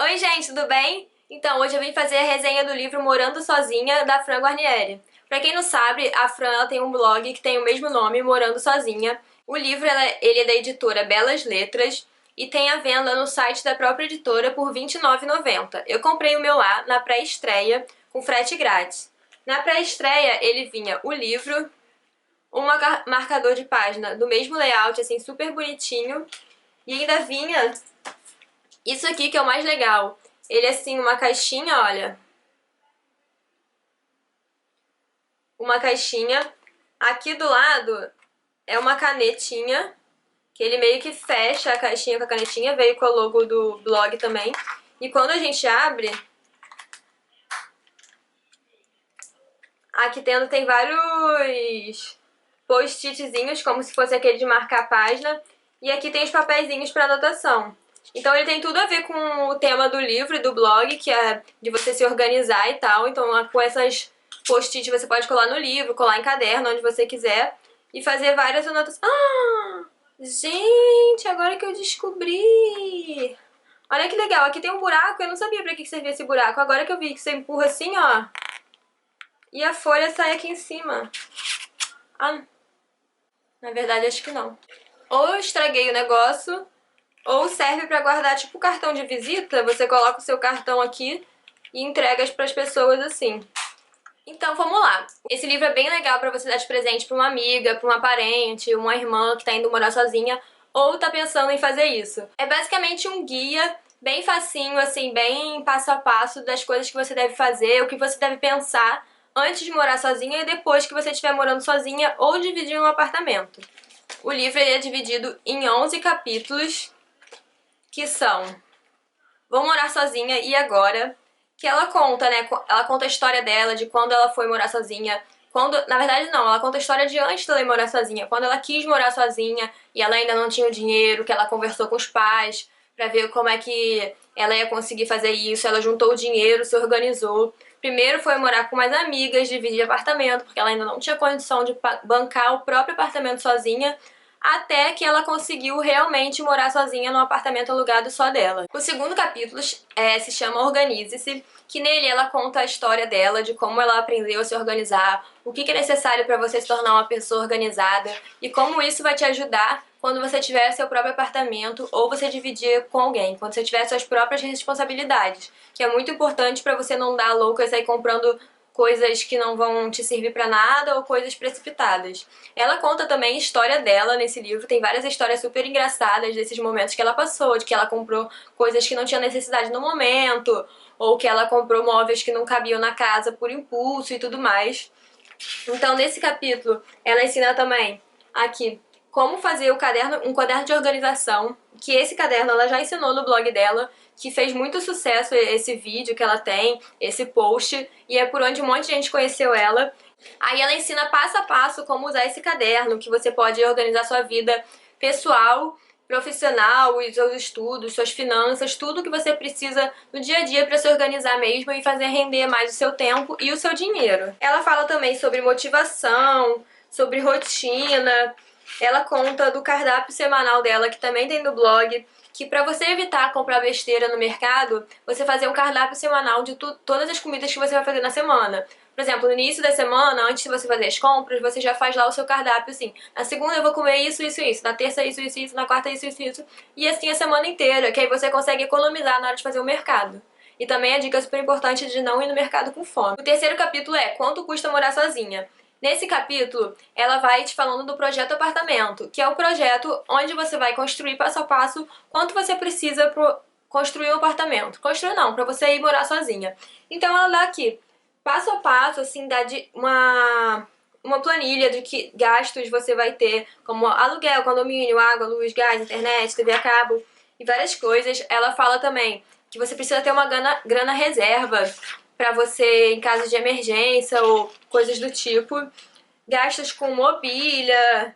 Oi gente, tudo bem? Então, hoje eu vim fazer a resenha do livro Morando Sozinha, da Fran Guarnieri. Pra quem não sabe, a Fran ela tem um blog que tem o mesmo nome, Morando Sozinha. O livro ele é da editora Belas Letras e tem a venda no site da própria editora por R$ 29,90. Eu comprei o meu lá na pré-estreia, com frete grátis. Na pré-estreia ele vinha o livro, um marcador de página do mesmo layout, assim, super bonitinho, e ainda vinha isso aqui que é o mais legal. Ele é assim, uma caixinha, olha. Uma caixinha. Aqui do lado é uma canetinha, que ele meio que fecha a caixinha com a canetinha. Veio com o logo do blog também. E quando a gente abre, aqui dentro tem vários post-itzinhos, como se fosse aquele de marcar a página. E aqui tem os papeizinhos para anotação. Então ele tem tudo a ver com o tema do livro e do blog, que é de você se organizar e tal. Então com essas post-it você pode colar no livro, colar em caderno, onde você quiser. E fazer várias anotações. Ah! Gente, agora que eu descobri! Olha que legal, aqui tem um buraco, eu não sabia pra que servia esse buraco. Agora que eu vi que você empurra assim, ó, e a folha sai aqui em cima. Ah, na verdade acho que não. Ou eu estraguei o negócio, ou serve pra guardar tipo cartão de visita. Você coloca o seu cartão aqui e entrega pras pessoas assim. Então vamos lá. Esse livro é bem legal pra você dar de presente pra uma amiga, pra uma parente, uma irmã que tá indo morar sozinha ou tá pensando em fazer isso. É basicamente um guia bem facinho, assim, bem passo a passo das coisas que você deve fazer, o que você deve pensar antes de morar sozinha e depois que você estiver morando sozinha ou dividindo um apartamento. O livro ele é dividido em 11 capítulos, que são Vou Morar Sozinha e Agora, que ela conta, né? Ela conta a história dela, de quando ela foi morar sozinha. Quando, na verdade não, ela conta a história de antes dela ir morar sozinha. Quando ela quis morar sozinha e ela ainda não tinha o dinheiro, que ela conversou com os pais pra ver como é que ela ia conseguir fazer isso. Ela juntou o dinheiro, se organizou. Primeiro foi morar com umas amigas, dividir apartamento, porque ela ainda não tinha condição de bancar o próprio apartamento sozinha, até que ela conseguiu realmente morar sozinha num apartamento alugado só dela. O segundo capítulo se chama Organize-se, que nele ela conta a história dela, de como ela aprendeu a se organizar, o que é necessário para você se tornar uma pessoa organizada e como isso vai te ajudar quando você tiver seu próprio apartamento ou você dividir com alguém, quando você tiver suas próprias responsabilidades, que é muito importante para você não dar louca e sair comprando coisas que não vão te servir pra nada ou coisas precipitadas. Ela conta também a história dela nesse livro, tem várias histórias super engraçadas desses momentos que ela passou, de que ela comprou coisas que não tinha necessidade no momento, ou que ela comprou móveis que não cabiam na casa por impulso e tudo mais. Então, nesse capítulo, ela ensina também aqui como fazer um caderno de organização, que esse caderno ela já ensinou no blog dela, que fez muito sucesso esse vídeo que ela tem, esse post, e é por onde um monte de gente conheceu ela. Aí ela ensina passo a passo como usar esse caderno, que você pode organizar sua vida pessoal, profissional, os seus estudos, suas finanças, tudo que você precisa no dia a dia para se organizar mesmo e fazer render mais o seu tempo e o seu dinheiro. Ela fala também sobre motivação, sobre rotina. Ela conta do cardápio semanal dela, que também tem no blog, que pra você evitar comprar besteira no mercado, você fazer um cardápio semanal de todas as comidas que você vai fazer na semana. Por exemplo, no início da semana, antes de você fazer as compras, você já faz lá o seu cardápio assim. Na segunda eu vou comer isso, isso, isso. Na terça isso, isso, isso. Na quarta isso, isso, isso. E assim a semana inteira, que aí você consegue economizar na hora de fazer o mercado. E também a dica super importante de não ir no mercado com fome. O terceiro capítulo é Quanto Custa Morar Sozinha? Nesse capítulo, ela vai te falando do projeto apartamento, que é o projeto onde você vai construir passo a passo quanto você precisa para construir um apartamento. Construir não, para você ir morar sozinha. Então ela dá aqui, passo a passo, assim, dá uma planilha de que gastos você vai ter, como aluguel, condomínio, água, luz, gás, internet, TV a cabo e várias coisas. Ela fala também que você precisa ter uma grana reserva pra você em caso de emergência ou coisas do tipo. Gastos com mobília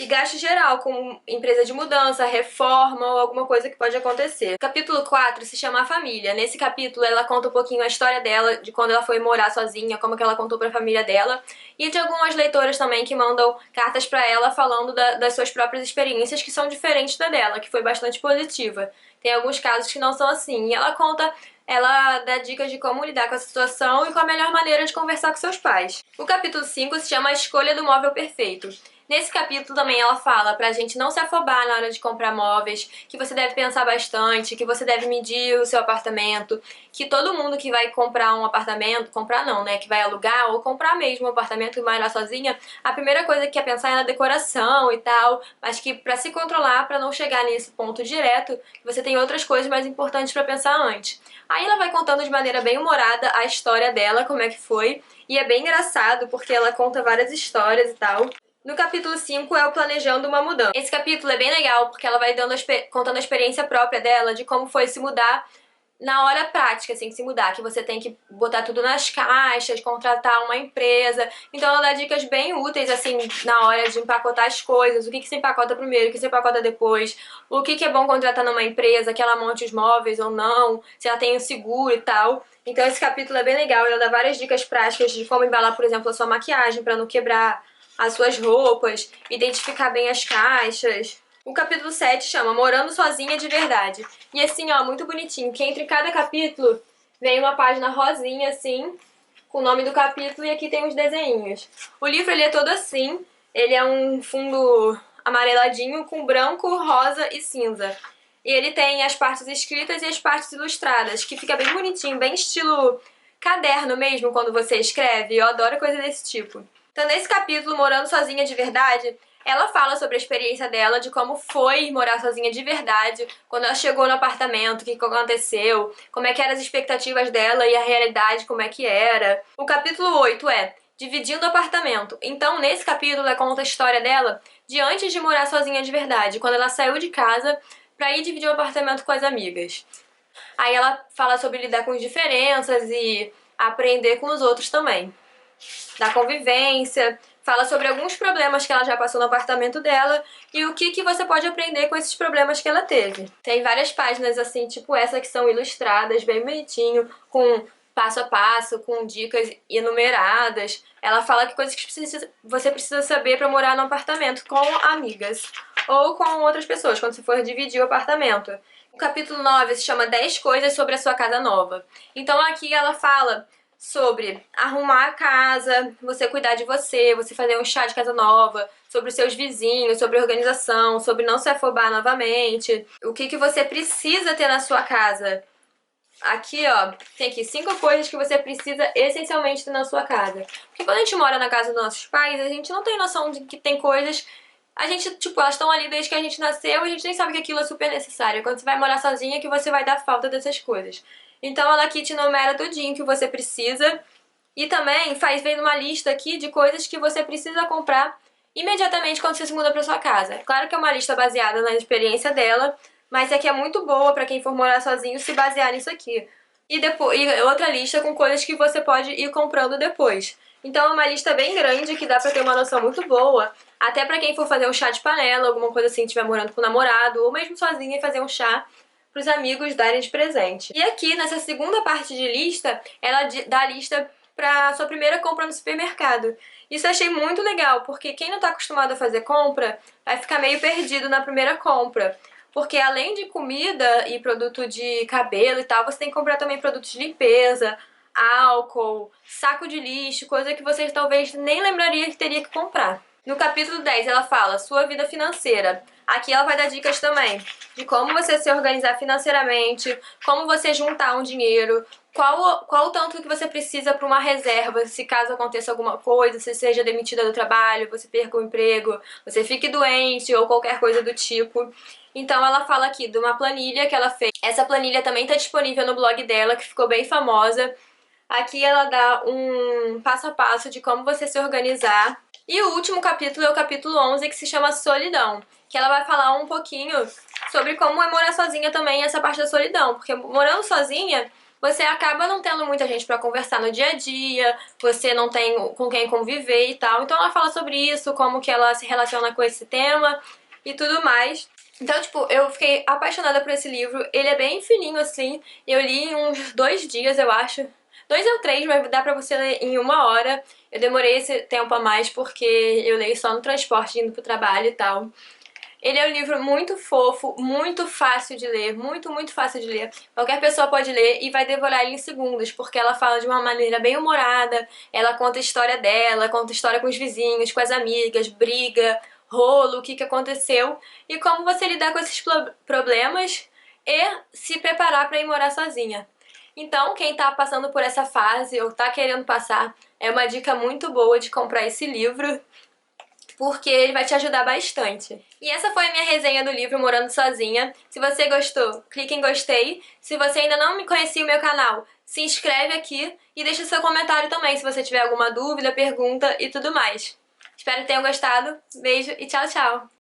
e gasto geral, com empresa de mudança, reforma ou alguma coisa que pode acontecer. O capítulo 4 se chama A Família. Nesse capítulo ela conta um pouquinho a história dela, de quando ela foi morar sozinha, como que ela contou pra família dela, e de algumas leitoras também que mandam cartas pra ela falando das suas próprias experiências, que são diferentes da dela, que foi bastante positiva. Tem alguns casos que não são assim, e ela dá dicas de como lidar com a situação e com a melhor maneira de conversar com seus pais. O capítulo 5 se chama A Escolha do Móvel Perfeito. Nesse capítulo também ela fala pra gente não se afobar na hora de comprar móveis, que você deve pensar bastante, que você deve medir o seu apartamento, que todo mundo que vai comprar um apartamento, comprar não, né, que vai alugar ou comprar mesmo um apartamento e morar sozinha, a primeira coisa que quer pensar é na decoração e tal, mas que pra se controlar, pra não chegar nesse ponto direto, você tem outras coisas mais importantes pra pensar antes. Aí ela vai contando de maneira bem humorada a história dela, como é que foi, e é bem engraçado porque ela conta várias histórias e tal. No capítulo 5 é o Planejando uma Mudança. Esse capítulo é bem legal porque ela vai contando a experiência própria dela de como foi se mudar na hora prática, assim, se mudar, que você tem que botar tudo nas caixas, contratar uma empresa. Então ela dá dicas bem úteis, assim, na hora de empacotar as coisas, o que se empacota primeiro, o que se empacota depois, o que é bom contratar numa empresa, que ela monte os móveis ou não, se ela tem o seguro e tal. Então esse capítulo é bem legal, ela dá várias dicas práticas de como embalar, por exemplo, a sua maquiagem pra não quebrar, as suas roupas, identificar bem as caixas. O capítulo 7 chama Morando Sozinha de Verdade. E assim, ó, muito bonitinho, que entre cada capítulo vem uma página rosinha, assim, com o nome do capítulo, e aqui tem os desenhinhos. O livro, ele é todo assim, ele é um fundo amareladinho com branco, rosa e cinza. E ele tem as partes escritas e as partes ilustradas, que fica bem bonitinho, bem estilo caderno mesmo, quando você escreve. Eu adoro coisa desse tipo. Então, nesse capítulo, Morando Sozinha de Verdade, ela fala sobre a experiência dela, de como foi morar sozinha de verdade, quando ela chegou no apartamento, o que aconteceu, como é que eram as expectativas dela e a realidade, como é que era. O capítulo 8 é Dividindo o Apartamento. Então, nesse capítulo, ela conta a história dela de antes de morar sozinha de verdade, quando ela saiu de casa pra ir dividir o apartamento com as amigas. Aí ela fala sobre lidar com as diferenças e aprender com os outros também. Da convivência, fala sobre alguns problemas que ela já passou no apartamento dela e o que você pode aprender com esses problemas que ela teve. Tem várias páginas assim, tipo essa, que são ilustradas, bem bonitinho, com passo a passo, com dicas enumeradas. Ela fala que coisas que você precisa saber para morar num apartamento com amigas ou com outras pessoas, quando você for dividir o apartamento. O capítulo 9 se chama 10 coisas sobre a sua casa nova. Então aqui ela fala sobre arrumar a casa, você cuidar de você fazer um chá de casa nova, sobre os seus vizinhos, sobre organização, sobre não se afobar novamente, o que você precisa ter na sua casa. Aqui, ó, tem aqui 5 coisas que você precisa essencialmente ter na sua casa. Porque quando a gente mora na casa dos nossos pais, a gente não tem noção de que tem coisas... A gente, tipo, elas estão ali desde que a gente nasceu e a gente nem sabe que aquilo é super necessário. Quando você vai morar sozinha que você vai dar falta dessas coisas. Então ela aqui te enumera tudinho que você precisa e também vem uma lista aqui de coisas que você precisa comprar imediatamente quando você se muda pra sua casa. Claro que é uma lista baseada na experiência dela, mas aqui é muito boa pra quem for morar sozinho se basear nisso aqui. E outra lista com coisas que você pode ir comprando depois. Então é uma lista bem grande que dá pra ter uma noção muito boa, até pra quem for fazer um chá de panela, alguma coisa assim, estiver morando com o namorado, ou mesmo sozinha e fazer um chá pros amigos darem de presente. E aqui, nessa segunda parte de lista, ela dá a lista pra sua primeira compra no supermercado. Isso eu achei muito legal, porque quem não tá acostumado a fazer compra vai ficar meio perdido na primeira compra. Porque além de comida e produto de cabelo e tal, você tem que comprar também produtos de limpeza, álcool, saco de lixo, coisa que vocês talvez nem lembrariam que teria que comprar. No capítulo 10 ela fala sua vida financeira. Aqui ela vai dar dicas também de como você se organizar financeiramente, como você juntar um dinheiro, qual o tanto que você precisa para uma reserva, se caso aconteça alguma coisa, você seja demitida do trabalho, você perca o emprego, você fique doente ou qualquer coisa do tipo. Então ela fala aqui de uma planilha que ela fez. Essa planilha também está disponível no blog dela, que ficou bem famosa. Aqui ela dá um passo a passo de como você se organizar. E o último capítulo é o capítulo 11, que se chama Solidão, que ela vai falar um pouquinho sobre como é morar sozinha também, essa parte da solidão, porque morando sozinha você acaba não tendo muita gente pra conversar no dia a dia, você não tem com quem conviver e tal. Então ela fala sobre isso, como que ela se relaciona com esse tema e tudo mais. Então, tipo, eu fiquei apaixonada por esse livro. Ele é bem fininho, assim. Eu li em uns 2 dias, eu acho. 2 ou 3, mas dá pra você ler em 1 hora. Eu demorei esse tempo a mais porque eu leio só no transporte, indo pro trabalho e tal. Ele é um livro muito fofo, muito fácil de ler, muito, muito fácil de ler. Qualquer pessoa pode ler e vai devorar ele em segundos, porque ela fala de uma maneira bem humorada, ela conta a história dela, conta a história com os vizinhos, com as amigas, briga, rolo, o que que aconteceu e como você lidar com esses problemas e se preparar para ir morar sozinha. Então, quem tá passando por essa fase ou tá querendo passar, é uma dica muito boa de comprar esse livro, porque ele vai te ajudar bastante. E essa foi a minha resenha do livro Morando Sozinha. Se você gostou, clique em gostei. Se você ainda não me conhecia o meu canal, se inscreve aqui e deixa seu comentário também se você tiver alguma dúvida, pergunta e tudo mais. Espero que tenham gostado. Beijo e tchau, tchau!